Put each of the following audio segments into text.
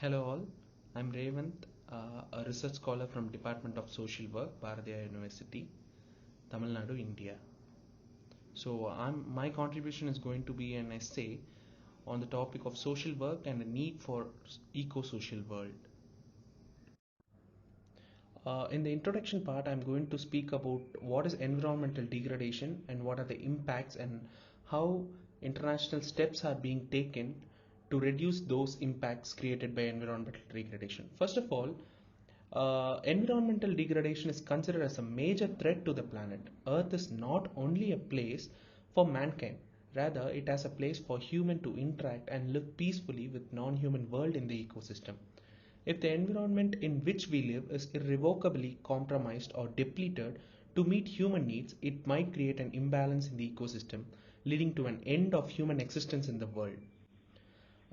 Hello all, I'm Revanth, a research scholar from Department of Social Work, Bharathiya University, Tamil Nadu, India. So my contribution is going to be an essay on the topic of social work and the need for eco-social world. In the introduction part, I'm going to speak about what is environmental degradation and what are the impacts and how international steps are being taken to reduce those impacts created by environmental degradation. First of all, environmental degradation is considered as a major threat to the planet. Earth is not only a place for mankind, rather it has a place for human to interact and live peacefully with non-human world in the ecosystem. If the environment in which we live is irrevocably compromised or depleted to meet human needs, it might create an imbalance in the ecosystem, leading to an end of human existence in the world.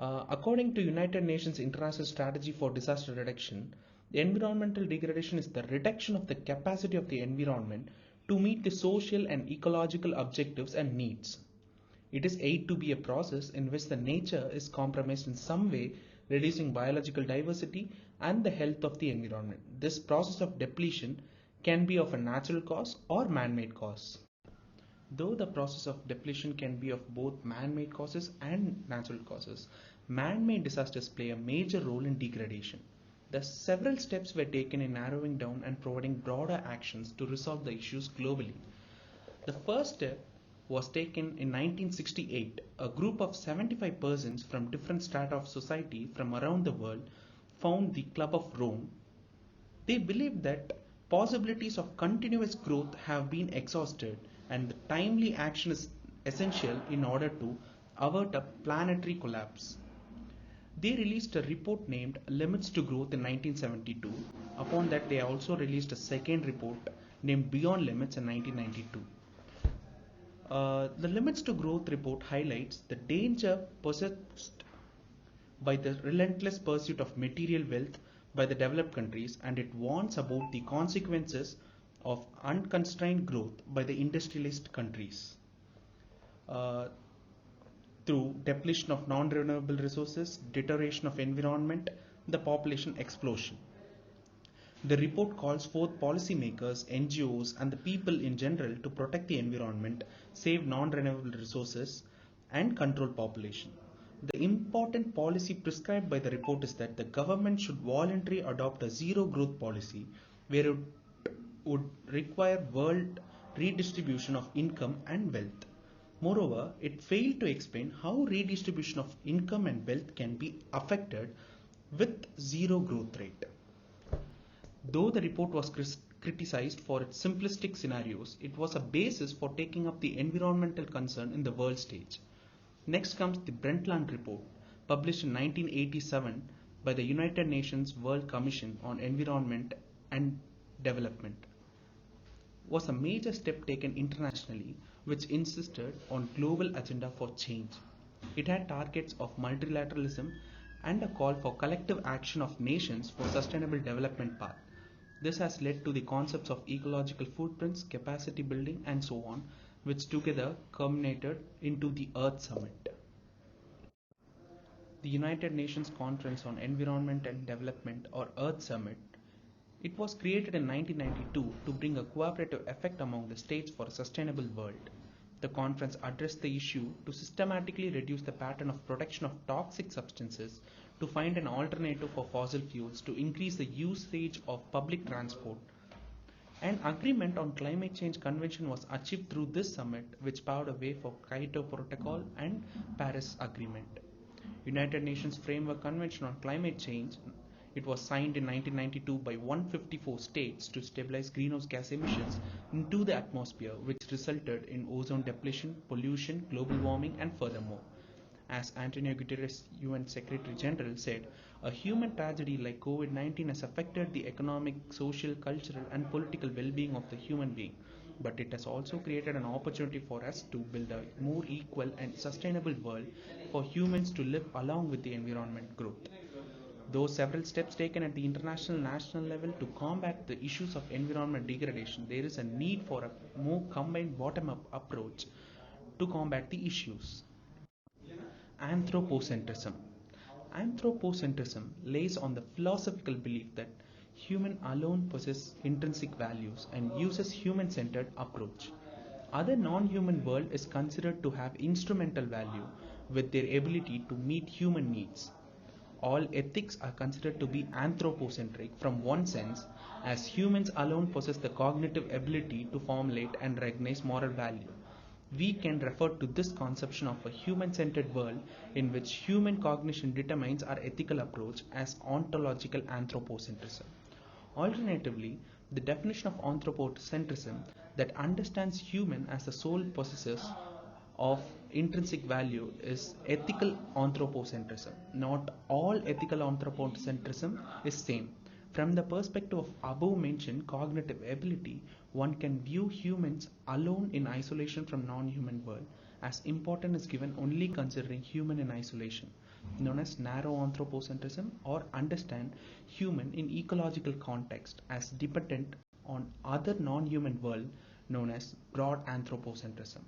According to United Nations International Strategy for Disaster Reduction, the environmental degradation is the reduction of the capacity of the environment to meet the social and ecological objectives and needs. It is said to be a process in which the nature is compromised in some way, reducing biological diversity and the health of the environment. This process of depletion can be of a natural cause or man-made cause. Though the process of depletion can be of both man-made causes and natural causes, man-made disasters play a major role in degradation. The several steps were taken in narrowing down and providing broader actions to resolve the issues globally. The first step was taken in 1968. A group of 75 persons from different strata of society from around the world found the Club of Rome. They believed that possibilities of continuous growth have been exhausted and the timely action is essential in order to avert a planetary collapse. They released a report named Limits to Growth in 1972. Upon that, they also released a second report named Beyond Limits in 1992. The Limits to Growth report highlights the danger possessed by the relentless pursuit of material wealth by the developed countries, and it warns about the consequences of unconstrained growth by the industrialist countries through depletion of non-renewable resources, deterioration of environment, the population explosion. The report calls forth policymakers, NGOs, and the people in general to protect the environment, save non-renewable resources, and control population. The important policy prescribed by the report is that the government should voluntarily adopt a zero growth policy where it would require world redistribution of income and wealth. Moreover, it failed to explain how redistribution of income and wealth can be affected with zero growth rate. Though the report was criticized for its simplistic scenarios, it was a basis for taking up the environmental concern in the world stage. Next comes the Brundtland Report, published in 1987 by the United Nations World Commission on Environment and Development. Was a major step taken internationally which insisted on global agenda for change. It had targets of multilateralism and a call for collective action of nations for sustainable development path. This has led to the concepts of ecological footprints, capacity building, and so on, which together culminated into the Earth Summit. The United Nations Conference on Environment and Development, or Earth Summit, it was created in 1992 to bring a cooperative effect among the states for a sustainable world. The conference addressed the issue to systematically reduce the pattern of production of toxic substances, to find an alternative for fossil fuels, to increase the usage of public transport. An agreement on climate change convention was achieved through this summit, which paved a way for Kyoto Protocol and Paris Agreement. United Nations Framework Convention on Climate Change, it was signed in 1992 by 154 states to stabilize greenhouse gas emissions into the atmosphere, which resulted in ozone depletion, pollution, global warming, and furthermore. As Antonio Guterres, UN Secretary General, said, a human tragedy like COVID-19 has affected the economic, social, cultural, and political well-being of the human being, but it has also created an opportunity for us to build a more equal and sustainable world for humans to live along with the environment growth. Though several steps taken at the international national level to combat the issues of environment degradation, there is a need for a more combined bottom-up approach to combat the issues. Anthropocentrism. Anthropocentrism lays on the philosophical belief that human alone possess intrinsic values and uses human-centered approach. Other non-human world is considered to have instrumental value with their ability to meet human needs. All ethics are considered to be anthropocentric from one sense, as humans alone possess the cognitive ability to formulate and recognize moral value. We can refer to this conception of a human-centered world in which human cognition determines our ethical approach as ontological anthropocentrism. Alternatively, the definition of anthropocentrism that understands human as the sole possessors of intrinsic value is ethical anthropocentrism. Not all ethical anthropocentrism is same. From the perspective of above mentioned cognitive ability, one can view humans alone in isolation from non-human world as important is given only considering human in isolation, known as narrow anthropocentrism, or understand human in ecological context as dependent on other non-human world, known as broad anthropocentrism.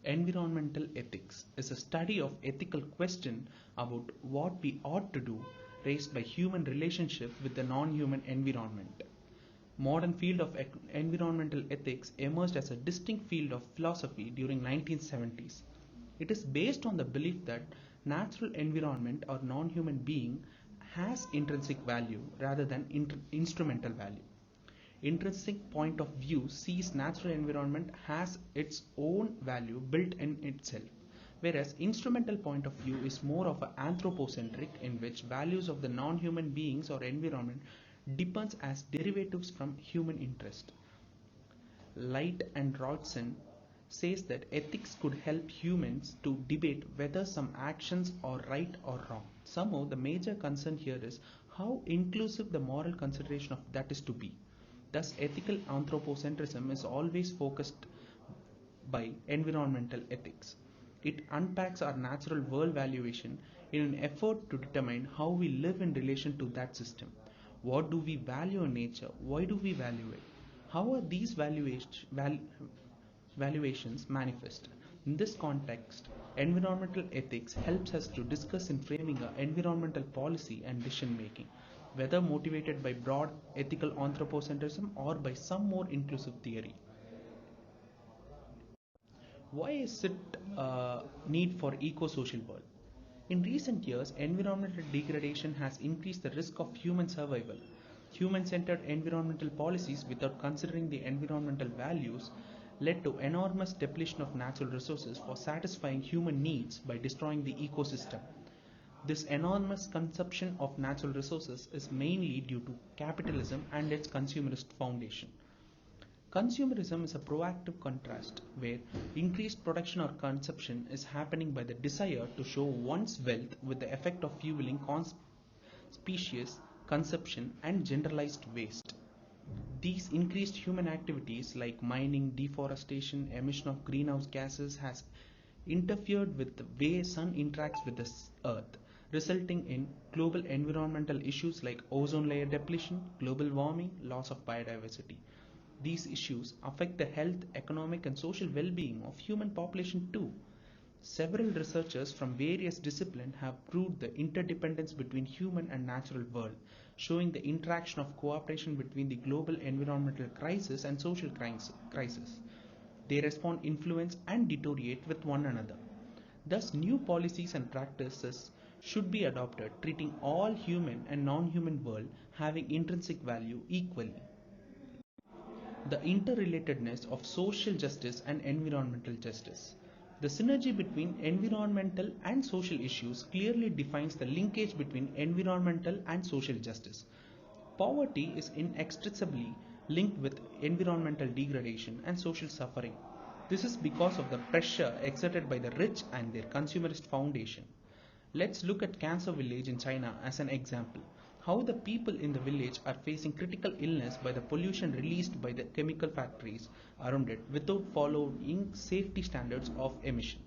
Environmental ethics is a study of ethical question about what we ought to do raised by human relationship with the non-human environment. Modern field of environmental ethics emerged as a distinct field of philosophy during 1970s. It is based on the belief that natural environment or non-human being has intrinsic value rather than instrumental value. Intrinsic point of view sees natural environment has its own value built in itself, whereas instrumental point of view is more of an anthropocentric in which values of the non-human beings or environment depends as derivatives from human interest. Light and Rodson says that ethics could help humans to debate whether some actions are right or wrong. Somehow the major concern here is how inclusive the moral consideration of that is to be. Thus, ethical anthropocentrism is always focused by environmental ethics. It unpacks our natural world valuation in an effort to determine how we live in relation to that system. What do we value in nature? Why do we value it? How are these valuations manifest? In this context, environmental ethics helps us to discuss in framing our environmental policy and decision making, whether motivated by broad ethical anthropocentrism or by some more inclusive theory. Why is it need for eco-social world? In recent years, environmental degradation has increased the risk of human survival. Human-centered environmental policies without considering the environmental values led to enormous depletion of natural resources for satisfying human needs by destroying the ecosystem. This enormous consumption of natural resources is mainly due to capitalism and its consumerist foundation. Consumerism is a proactive contrast where increased production or consumption is happening by the desire to show one's wealth with the effect of fueling conspicuous consumption and generalized waste. These increased human activities like mining, deforestation, emission of greenhouse gases has interfered with the way sun interacts with the earth, resulting in global environmental issues like ozone layer depletion, global warming, loss of biodiversity. These issues affect the health, economic and social well-being of human population too. Several researchers from various disciplines have proved the interdependence between human and natural world, showing the interaction of cooperation between the global environmental crisis and social crisis. They respond, influence and deteriorate with one another. Thus, new policies and practices should be adopted, treating all human and non-human world having intrinsic value equally. The interrelatedness of social justice and environmental justice. The synergy between environmental and social issues clearly defines the linkage between environmental and social justice. Poverty is inextricably linked with environmental degradation and social suffering. This is because of the pressure exerted by the rich and their consumerist foundation. Let's look at Cancer Village in China as an example. How the people in the village are facing critical illness by the pollution released by the chemical factories around it without following safety standards of emission.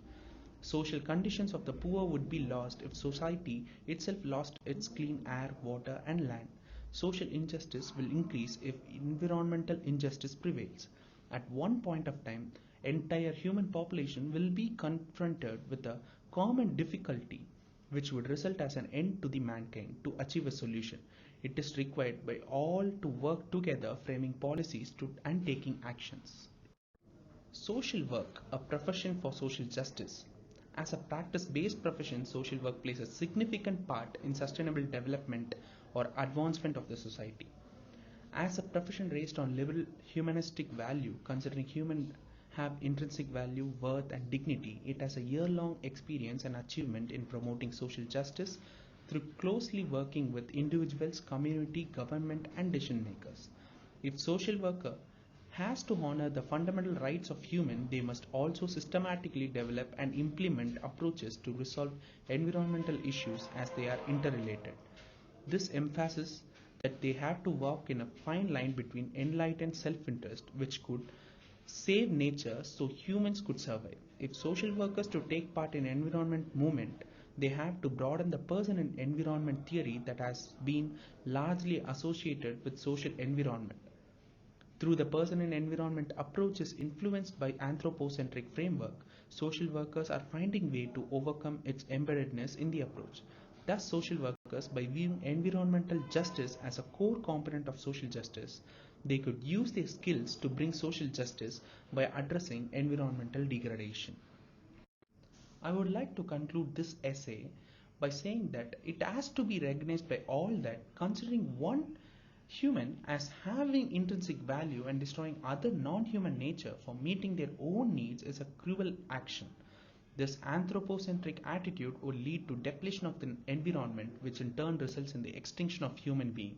Social conditions of the poor would be lost if society itself lost its clean air, water and land. Social injustice will increase if environmental injustice prevails. At one point of time, entire human population will be confronted with a common difficulty which would result as an end to the mankind. To achieve a solution, it is required by all to work together, framing policies and taking actions. Social work, a profession for social justice. As a practice-based profession, social work plays a significant part in sustainable development or advancement of the society. As a profession raised on liberal humanistic value, considering human have intrinsic value, worth, and dignity, it has a year-long experience and achievement in promoting social justice through closely working with individuals, community, government, and decision makers. If social worker has to honor the fundamental rights of human, they must also systematically develop and implement approaches to resolve environmental issues as they are interrelated. This emphasizes that they have to walk in a fine line between enlightened self-interest, which could save nature so humans could survive. If social workers to take part in environment movement, they have to broaden the person and environment theory that has been largely associated with social environment. Through the person and environment approaches influenced by anthropocentric framework, social workers are finding way to overcome its embeddedness in the approach. Thus, social workers, by viewing environmental justice as a core component of social justice, they could use their skills to bring social justice by addressing environmental degradation. I would like to conclude this essay by saying that it has to be recognized by all that considering one human as having intrinsic value and destroying other non-human nature for meeting their own needs is a cruel action. This anthropocentric attitude will lead to depletion of the environment, which in turn results in the extinction of human being.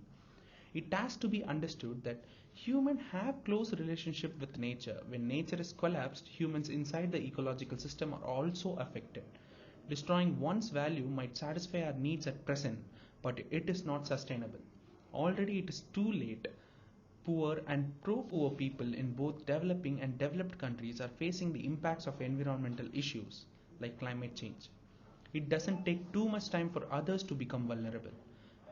It has to be understood that humans have close relationship with nature. When nature is collapsed, humans inside the ecological system are also affected. Destroying one's value might satisfy our needs at present, but it is not sustainable. Already it is too late. Poor and pro-poor people in both developing and developed countries are facing the impacts of environmental issues like climate change. It doesn't take too much time for others to become vulnerable.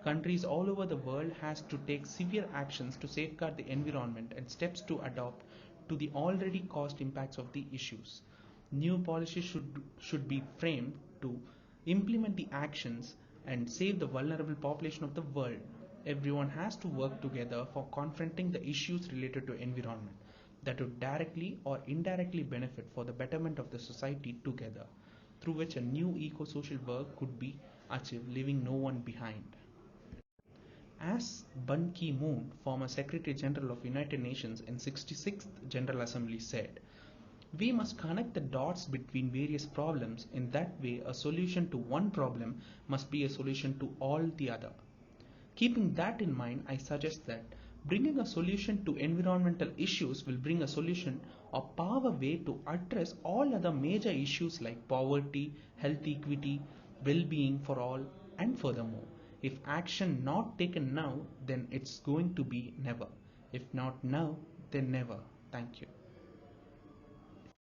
Countries all over the world has to take severe actions to safeguard the environment and steps to adopt to the already caused impacts of the issues. New policies should be framed to implement the actions and save the vulnerable population of the world. Everyone has to work together for confronting the issues related to environment that would directly or indirectly benefit for the betterment of the society together, through which a new eco-social work could be achieved, leaving no one behind. As Ban Ki-moon, former Secretary General of United Nations in 66th General Assembly said, we must connect the dots between various problems. In that way, a solution to one problem must be a solution to all the other. Keeping that in mind, I suggest that bringing a solution to environmental issues will bring a solution or pave a way to address all other major issues like poverty, health equity, well-being for all, and furthermore. If action not taken now, then it's going to be never. If not now, then never. Thank you.